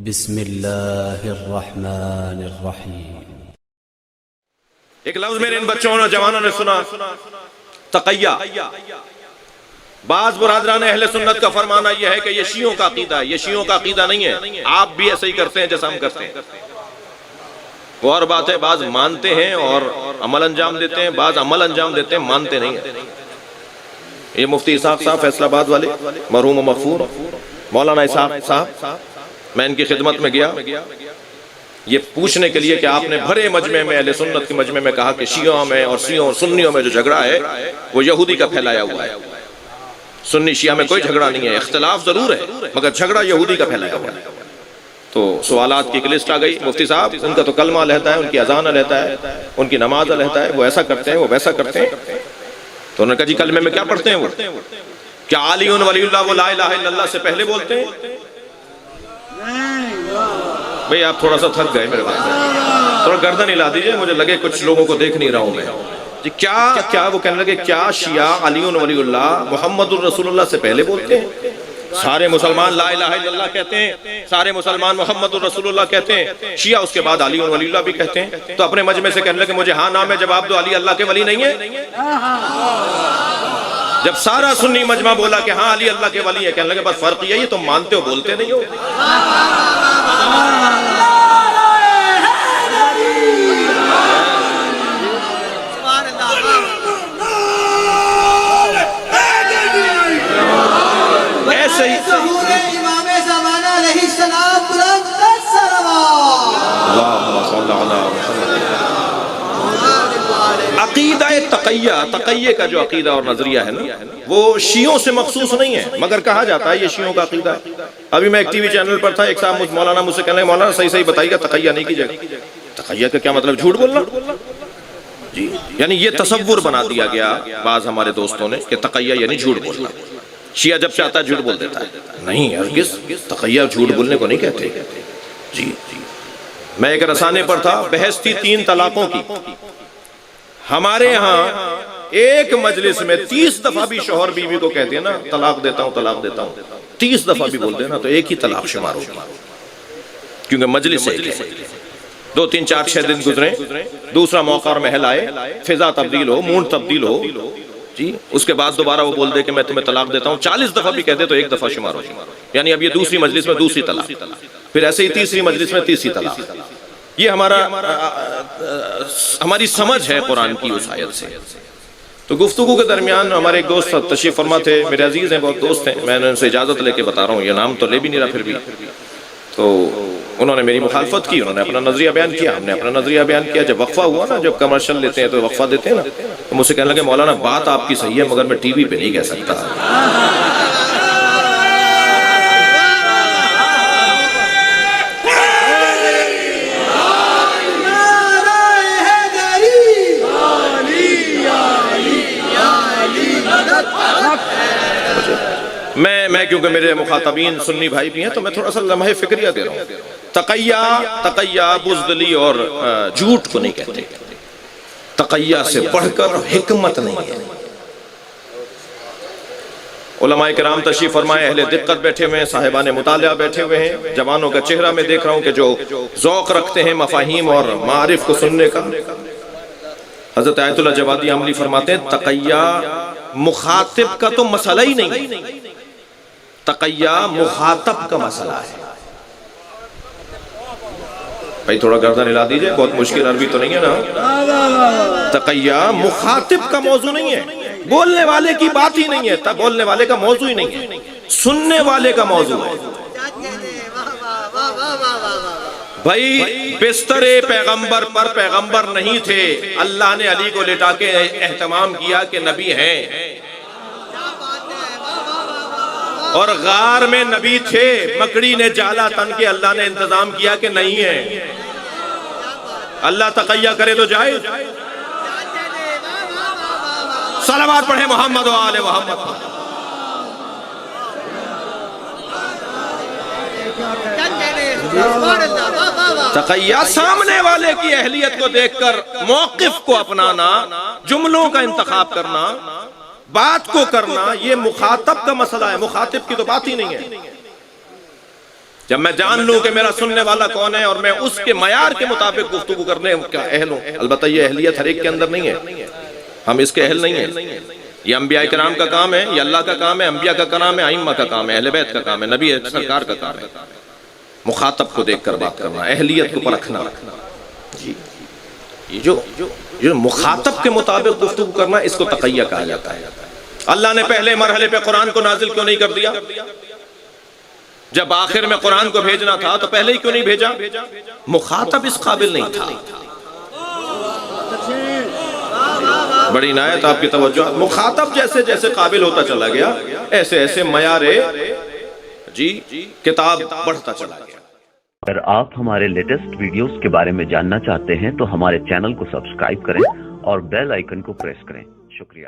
بسم اللہ الرحمن الرحیم۔ ایک لفظ میرے ان بچوں اور جوانوں نے سنا، تقیہ۔ بعض برادران اہل سنت کا فرمانا یہ ہے کہ یہ شیعوں کا عقیدہ ہے۔ یہ شیعوں کا عقیدہ نہیں ہے، آپ بھی ایسے ہی کرتے ہیں جیسا ہم کرتے ہیں۔ وہ اور بات ہے، بعض مانتے ہیں اور عمل انجام دیتے ہیں، بعض عمل انجام دیتے ہیں مانتے نہیں ہیں۔ یہ مفتی اسحاق صاحب فیصل آباد والے، مرحوم و مغفور مولانا اسحاق صاحب، میں ان کی خدمت میں گیا یہ پوچھنے کے لیے کہ آپ نے بھرے مجمع میں، اہل سنت کے مجمع میں کہا کہ شیعوں میں اور شیعوں اور سنیوں میں جو جھگڑا ہے وہ یہودی کا پھیلایا ہوا ہے۔ سنی شیعہ میں کوئی جھگڑا نہیں ہے، اختلاف ضرور ہے مگر جھگڑا یہودی کا پھیلایا ہوا ہے۔ تو سوالات کی ایک لسٹ آ گئی، مفتی صاحب ان کا تو کلمہ علیحدہ ہے، ان کی اذان علیحدہ ہے، ان کی نماز علیحدہ ہے، وہ ایسا کرتے ہیں وہ ویسا کرتے ہیں۔ تو انہوں نے کہا جی کلمے میں کیا پڑھتے ہیں وہ؟ کیا علی ولی اللہ وہ لا الہ الا اللہ سے پہلے بولتے ہیں؟ بھئی آپ تھوڑا سا تھک گئے میرے بات، تھوڑا گردن ہلا دیجئے، مجھے لگے کچھ لوگوں کو دیکھ نہیں رہا ہوں میں جی۔ کیا وہ کہنے لگے کیا شیعہ علی ولی اللہ محمد الرسول اللہ سے پہلے بولتے ہیں؟ سارے مسلمان لا الہ الا اللہ کہتے ہیں، سارے مسلمان محمد الرسول اللہ کہتے ہیں، شیعہ اس کے بعد علی ولی اللہ بھی کہتے ہیں۔ تو اپنے مجمع سے کہنے لگے مجھے ہاں نام ہے، جواب دو علی اللہ کے ولی نہیں ہے؟ جب سارا سنی مجمع بولا کہ ہاں علی اللہ کے ولی ہے، کہنے لگے بس فرق یہ ہے تم مانتے ہو بولتے نہیں ہو۔ ایسے ہی عقیدہ تقیہ کا جو عقیدہ اور نظریہ ہے نا وہ شیعوں سے مخصوص نہیں ہے، مگر کہا جاتا ہے یہ شیعوں کا عقیدہ ہے۔ ابھی میں ایک ٹی وی چینل پر تھا، ایک صاحب مولانا مجھ سے کہنے لگے مولانا صحیح بتائیے گا تقیہ نہیں کیجئے گا۔ تقیہ کا کیا مطلب؟ جھوٹ بولنا جی، یعنی یہ تصور بنا دیا گیا بعض ہمارے دوستوں نے کہ تقیہ یعنی جھوٹ بولنا۔ شیعہ جب چاہتا ہے جھوٹ بول دیتا ہے، نہیں ہرگز تقیہ جھوٹ بولنے کو نہیں کہتے جی۔ میں ایک رسانے پر تھا، بحث تھی 3 طلاقوں کی۔ ہمارے ہاں ایک مجلس میں 30 دفعہ بھی شوہر بیوی کو کہتے ہیں نا طلاق دیتا ہوں طلاق دیتا ہوں، 30 دفعہ بھی بولتے ہیں نا تو ایک ہی طلاق شمار ہوگی، کیونکہ مجلس ایک ہے۔ 2 3 4 6 دن گزرے، دوسرا موقع اور محل آئے، فضا تبدیل ہو، موڈ تبدیل ہو جی، اس کے بعد دوبارہ وہ بول دے کہ میں تمہیں طلاق دیتا ہوں، 40 دفعہ بھی کہتے تو ایک دفعہ شمار ہوگی، یعنی اب یہ دوسری مجلس میں دوسری طلاق، پھر ایسے ہی تیسری مجلس میں تیسری طلاق۔ یہ ہماری سمجھ ہے قرآن کی اس آیت سے۔ تو گفتگو کے درمیان ہمارے ایک دوست تشریف فرما تھے، میرے عزیز ہیں، بہت دوست ہیں، میں نے ان سے اجازت لے کے بتا رہا ہوں، یہ نام تو لے بھی نہیں رہا پھر بھی۔ تو انہوں نے میری مخالفت کی، انہوں نے اپنا نظریہ بیان کیا، ہم نے اپنا نظریہ بیان کیا۔ جب وقفہ ہوا نا، جب کمرشل لیتے ہیں تو وقفہ دیتے ہیں نا، تو مجھ سے کہنے لگے مولانا بات آپ کی صحیح ہے مگر میں ٹی وی پہ نہیں کہہ سکتا۔ میں کیونکہ میرے مخاطبین سنی بھائی بھی ہیں تو میں تھوڑا سا لمحہ فکریہ دے رہا ہوں۔ تقیہ بزدلی اور جھوٹ کو نہیں کہتے، تقیہ سے بڑھ کر حکمت نہیں ہے۔ علماء کرام تشریف فرمائے، اہل دقت بیٹھے ہوئے ہیں، صاحبان مطالعہ بیٹھے ہوئے ہیں، جوانوں کا چہرہ میں دیکھ رہا ہوں کہ جو ذوق رکھتے ہیں مفاہیم اور معارف کو سننے کا۔ حضرت آیت اللہ جوادی عملی فرماتے ہیں تقیہ مخاطب کا تو مسئلہ ہی نہیں، تقیہ مخاطب کا مسئلہ ہے۔ بھائی تھوڑا گردن ہلا دیجئے، بہت مشکل عربی تو نہیں ہے نا۔ تقیہ مخاطب کا موضوع نہیں ہے، بولنے والے کی بات ہی نہیں ہے، بولنے والے کا موضوع ہی نہیں ہے، سننے والے کا موضوع ہے۔ بھائی بستر پیغمبر پر پیغمبر نہیں تھے، اللہ نے علی کو لٹا کے اہتمام کیا کہ نبی ہیں، اور غار میں نبی تھے، مکڑی نے جالا تن کے اللہ نے انتظام کیا کہ نہیں ہے۔ اللہ تقیہ کرے تو جائے، صلوات پڑھے محمد و آل محمد۔ تقیہ سامنے والے کی اہلیت کو دیکھ کر موقف کو اپنانا، جملوں کا انتخاب کرنا، بات کو کرنا، یہ مخاطب کا مسئلہ ہے، مخاطب کی تو بات ہی نہیں ہے۔ جب میں جان لوں کہ میرا سننے والا کون ہے اور میں اس کے معیار کے مطابق گفتگو کرنے کا اہل ہوں. البتہ یہ اہلیت ہر ایک کے اندر نہیں ہے، ہم اس کے اہل نہیں ہیں. یہ انبیاء کرام کا کام ہے، یہ اللہ کا کام ہے، انبیاء کا کام ہے، ائمہ کا کام ہے، اہل بیت کا کام ہے، نبی سرکار کا کام ہے. مخاطب کو دیکھ کر بات کرنا، اہلیت کو پرکھنا. یہ جو مخاطب کے مطابق گفتگو کرنا، اس کو تقیہ کہا جاتا ہے. اللہ نے پہلے مرحلے پہ قرآن کو نازل کیوں نہیں کر دیا؟ جب آخر میں قرآن کو بھیجنا تھا تو پہلے ہی کیوں نہیں بھیجا؟ مخاطب اس قابل نہیں تھا. بڑی عنایت آپ کی توجہ. مخاطب جیسے جیسے قابل ہوتا چلا گیا، ایسے ایسے معیار کتاب بڑھتا چلا گیا. اگر آپ ہمارے لیٹسٹ ویڈیوز کے بارے میں جاننا چاہتے ہیں تو ہمارے چینل کو سبسکرائب کریں اور بیل آئیکن کو پریس کریں. شکریہ.